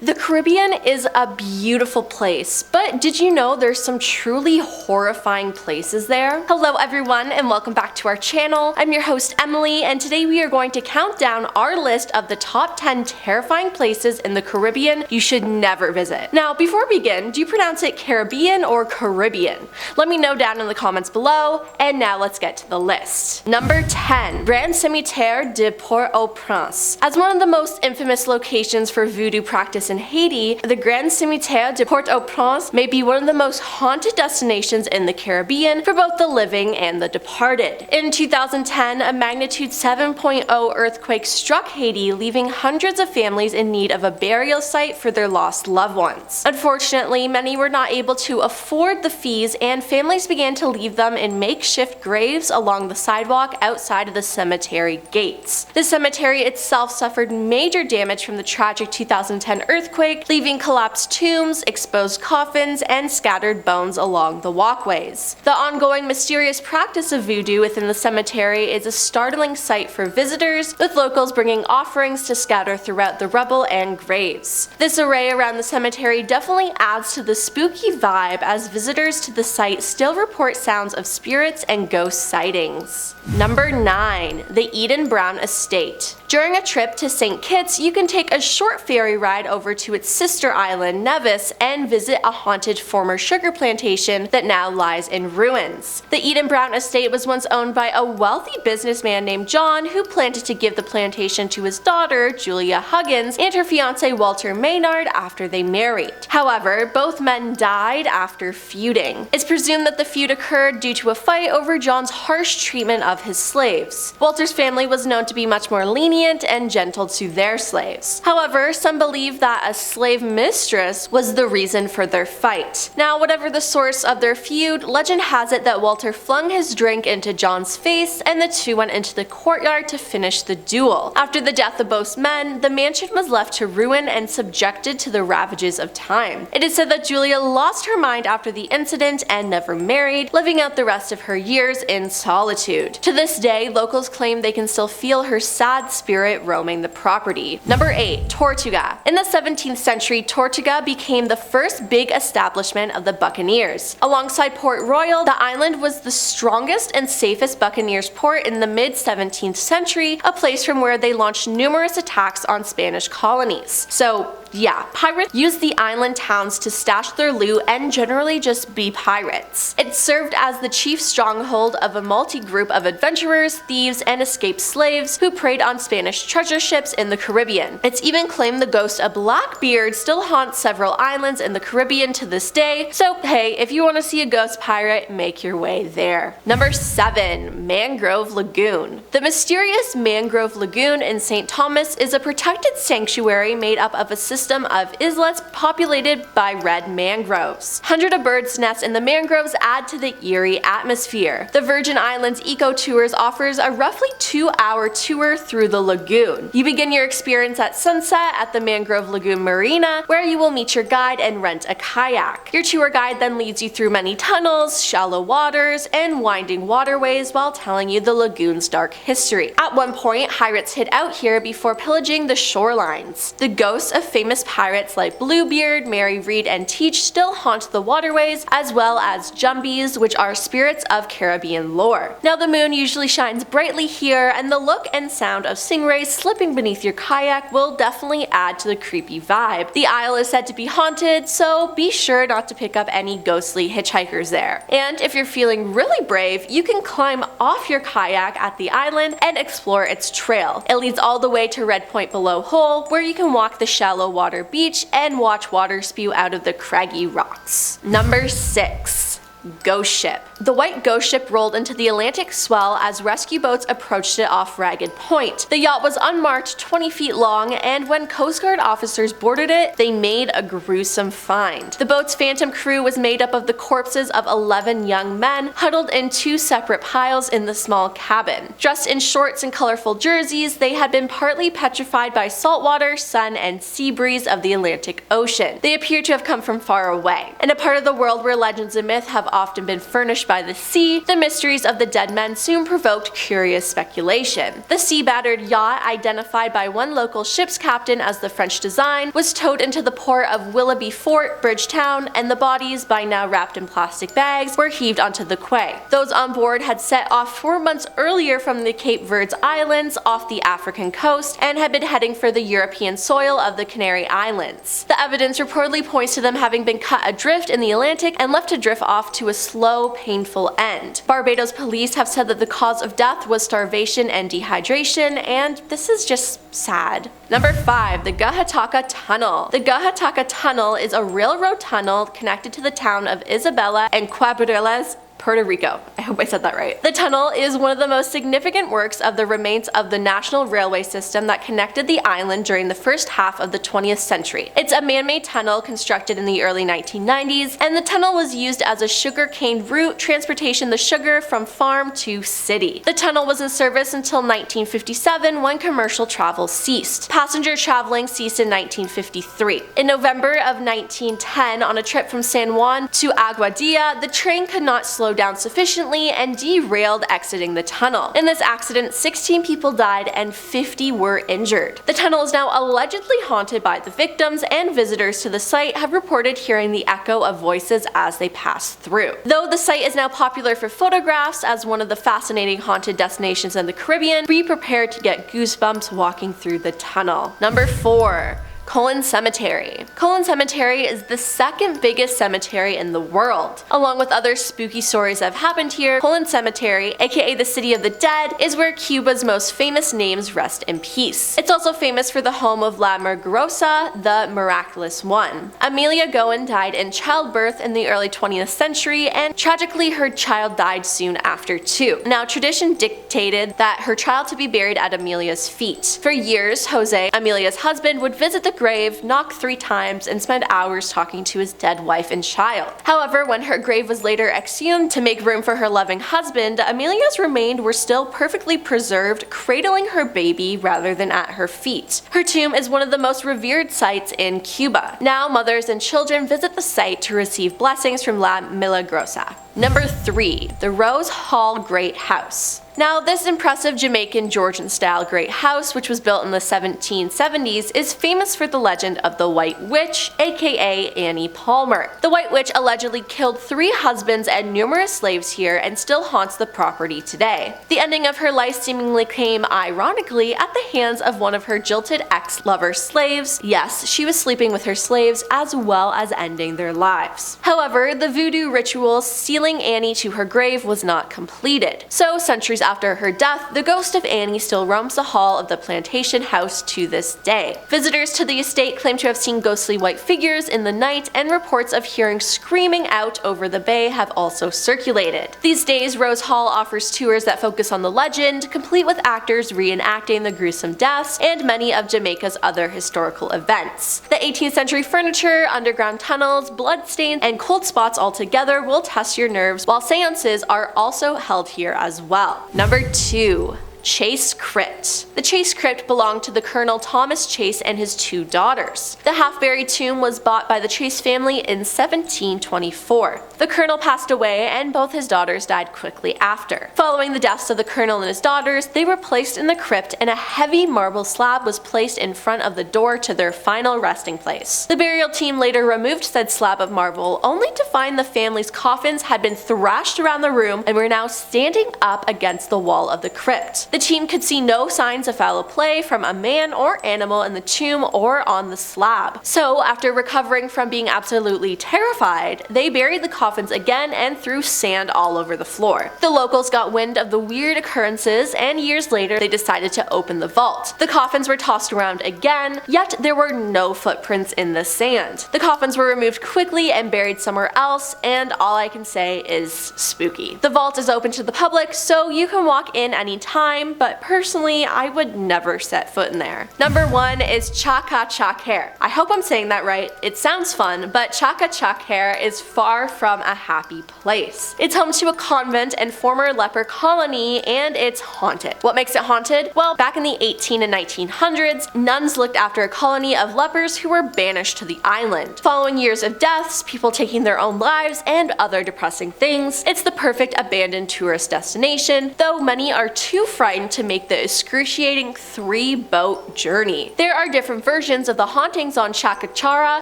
The Caribbean is a beautiful place, but did you know there's some truly horrifying places there? Hello everyone and welcome back to our channel. I'm your host Emily, and today we are going to count down our list of the top 10 terrifying places in the Caribbean you should never visit. Now before we begin, do you pronounce it Caribbean or Caribbean? Let me know down in the comments below, and now let's get to the list. Number 10. Grand Cimetière de Port-au-Prince. As one of the most infamous locations for voodoo practice in Haiti, the Grand Cimetière de Port-au-Prince may be one of the most haunted destinations in the Caribbean for both the living and the departed. In 2010, a magnitude 7.0 earthquake struck Haiti, leaving hundreds of families in need of a burial site for their lost loved ones. Unfortunately, many were not able to afford the fees, and families began to leave them in makeshift graves along the sidewalk outside of the cemetery gates. The cemetery itself suffered major damage from the tragic 2010 earthquake, leaving collapsed tombs, exposed coffins, and scattered bones along the walkways. The ongoing mysterious practice of voodoo within the cemetery is a startling sight for visitors, with locals bringing offerings to scatter throughout the rubble and graves. This array around the cemetery definitely adds to the spooky vibe, as visitors to the site still report sounds of spirits and ghost sightings. Number 9. The Eden Brown Estate. During a trip to St. Kitts, you can take a short ferry ride over to its sister island, Nevis, and visit a haunted former sugar plantation that now lies in ruins. The Eden Brown Estate was once owned by a wealthy businessman named John, who planned to give the plantation to his daughter, Julia Huggins, and her fiancé Walter Maynard after they married. However, both men died after feuding. It's presumed that the feud occurred due to a fight over John's harsh treatment of his slaves. Walter's family was known to be much more lenient and gentle to their slaves. However, some believe that a slave mistress was the reason for their fight. Now, whatever the source of their feud, legend has it that Walter flung his drink into John's face, and the two went into the courtyard to finish the duel. After the death of both men, the mansion was left to ruin and subjected to the ravages of time. It is said that Julia lost her mind after the incident and never married, living out the rest of her years in solitude. To this day, locals claim they can still feel her sad spirit roaming the property. Number 8. Tortuga. In the 17th century, Tortuga became the first big establishment of the Buccaneers. Alongside Port Royal, the island was the strongest and safest Buccaneers port in the mid-17th century, a place from where they launched numerous attacks on Spanish colonies. So yeah, pirates used the island towns to stash their loot and generally just be pirates. It served as the chief stronghold of a multi-group of adventurers, thieves, and escaped slaves who preyed on Spanish treasure ships in the Caribbean. It's even claimed the ghost of Blackbeard still haunts several islands in the Caribbean to this day, so hey, if you want to see a ghost pirate, make your way there. Number 7. Mangrove Lagoon. The mysterious Mangrove Lagoon in St. Thomas is a protected sanctuary made up of a system of islets populated by red mangroves. Hundreds of birds nest in the mangroves add to the eerie atmosphere. The Virgin Islands Eco Tours offers a roughly 2-hour tour through the lagoon. You begin your experience at sunset at the Mangrove Lagoon Marina, where you will meet your guide and rent a kayak. Your tour guide then leads you through many tunnels, shallow waters, and winding waterways while telling you the lagoon's dark history. At one point, pirates hid out here before pillaging the shorelines. The ghosts of famous pirates like Bluebeard, Mary Read, and Teach still haunt the waterways, as well as Jumbies, which are spirits of Caribbean lore. Now, the moon usually shines brightly here, and the look and sound of stingrays slipping beneath your kayak will definitely add to the creepy vibe. The isle is said to be haunted, so be sure not to pick up any ghostly hitchhikers there. And if you're feeling really brave, you can climb off your kayak at the island and explore its trail. It leads all the way to Red Point Below Hole, where you can walk the shallow water beach and watch water spew out of the craggy rocks. Number 6. Ghost Ship. The white ghost ship rolled into the Atlantic swell as rescue boats approached it off Ragged Point. The yacht was unmarked, 20 feet long, and when Coast Guard officers boarded it, they made a gruesome find. The boat's phantom crew was made up of the corpses of 11 young men huddled in 2 separate piles in the small cabin. Dressed in shorts and colorful jerseys, they had been partly petrified by saltwater, sun, and sea breeze of the Atlantic Ocean. They appear to have come from far away, in a part of the world where legends and myth have often been furnished by the sea, the mysteries of the dead men soon provoked curious speculation. The sea-battered yacht, identified by one local ship's captain as the French design, was towed into the port of Willoughby Fort, Bridgetown, and the bodies, by now wrapped in plastic bags, were heaved onto the quay. Those on board had set off 4 months earlier from the Cape Verde Islands off the African coast and had been heading for the European soil of the Canary Islands. The evidence reportedly points to them having been cut adrift in the Atlantic and left to drift off to a slow, painful end. Barbados police have said that the cause of death was starvation and dehydration, and this is just sad. Number 5. The Guajataca Tunnel. The Guajataca Tunnel is a railroad tunnel connected to the town of Isabela and Cabrillas, Puerto Rico. I hope I said that right. The tunnel is one of the most significant works of the remains of the national railway system that connected the island during the first half of the 20th century. It's a man-made tunnel constructed in the early 1990s, and the tunnel was used as a sugar-cane route transportation the sugar from farm to city. The tunnel was in service until 1957 when commercial travel ceased. Passenger traveling ceased in 1953. In November of 1910, on a trip from San Juan to Aguadilla, the train could not slow down sufficiently and derailed exiting the tunnel. In this accident, 16 people died and 50 were injured. The tunnel is now allegedly haunted by the victims, and visitors to the site have reported hearing the echo of voices as they pass through. Though the site is now popular for photographs as one of the fascinating haunted destinations in the Caribbean, be prepared to get goosebumps walking through the tunnel. Number 4. Colon Cemetery. Colon Cemetery is the second biggest cemetery in the world. Along with other spooky stories that have happened here, Colon Cemetery, aka the City of the Dead, is where Cuba's most famous names rest in peace. It's also famous for the home of La Milagrosa, the Miraculous One. Amelia Goen died in childbirth in the early 20th century, and tragically her child died soon after too. Now, tradition dictated that her child to be buried at Amelia's feet. For years, Jose, Amelia's husband, would visit the grave, knock 3 times, and spend hours talking to his dead wife and child. However, when her grave was later exhumed to make room for her loving husband, Amelia's remains were still perfectly preserved, cradling her baby rather than at her feet. Her tomb is one of the most revered sites in Cuba. Now, mothers and children visit the site to receive blessings from La Milagrosa. Number 3. The Rose Hall Great House. Now, this impressive Jamaican Georgian-style great house, which was built in the 1770s, is famous for the legend of the White Witch, aka Annie Palmer. The White Witch allegedly killed 3 husbands and numerous slaves here and still haunts the property today. The ending of her life seemingly came, ironically, at the hands of one of her jilted ex-lover slaves. Yes, she was sleeping with her slaves as well as ending their lives. However, the voodoo ritual sealing Annie to her grave was not completed. So, centuries after her death, the ghost of Annie still roams the hall of the plantation house to this day. Visitors to the estate claim to have seen ghostly white figures in the night, and reports of hearing screaming out over the bay have also circulated. These days, Rose Hall offers tours that focus on the legend, complete with actors reenacting the gruesome deaths and many of Jamaica's other historical events. The 18th century furniture, underground tunnels, bloodstains, and cold spots all together will test your nerves, while seances are also held here as well. Number 2. Chase Crypt. The Chase Crypt belonged to the Colonel Thomas Chase and his 2 daughters. The half-buried tomb was bought by the Chase family in 1724. The Colonel passed away and both his daughters died quickly after. Following the deaths of the Colonel and his daughters, they were placed in the crypt and a heavy marble slab was placed in front of the door to their final resting place. The burial team later removed said slab of marble, only to find the family's coffins had been thrashed around the room and were now standing up against the wall of the crypt. The team could see no signs of foul play from a man or animal in the tomb or on the slab. So, after recovering from being absolutely terrified, they buried the coffins again and threw sand all over the floor. The locals got wind of the weird occurrences, and years later they decided to open the vault. The coffins were tossed around again, yet there were no footprints in the sand. The coffins were removed quickly and buried somewhere else, and all I can say is spooky. The vault is open to the public, so you can walk in anytime, time, but personally, I would never set foot in there. Number 1 is Chacachacare. I hope I'm saying that right. It sounds fun, but Chacachacare is far from a happy place. It's home to a convent and former leper colony, and it's haunted. What makes it haunted? Well, back in the 18 and 1900s, nuns looked after a colony of lepers who were banished to the island. Following years of deaths, people taking their own lives, and other depressing things, it's the perfect abandoned tourist destination, though many are too frightened to make the excruciating 3-boat journey. There are different versions of the hauntings on Chacachacare,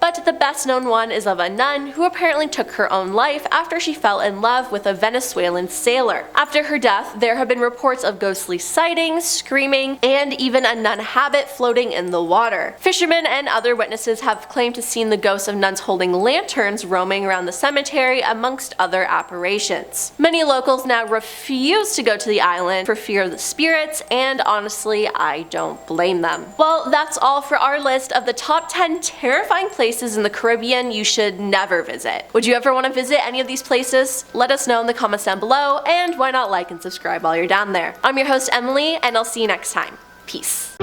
but the best known one is of a nun who apparently took her own life after she fell in love with a Venezuelan sailor. After her death, there have been reports of ghostly sightings, screaming, and even a nun habit floating in the water. Fishermen and other witnesses have claimed to seen the ghosts of nuns holding lanterns roaming around the cemetery, amongst other apparitions. Many locals now refuse to go to the island for fear of the spirits, and honestly, I don't blame them. Well, that's all for our list of the top 10 terrifying places in the Caribbean you should never visit. Would you ever want to visit any of these places? Let us know in the comments down below, and why not like and subscribe while you're down there. I'm your host Emily, and I'll see you next time. Peace.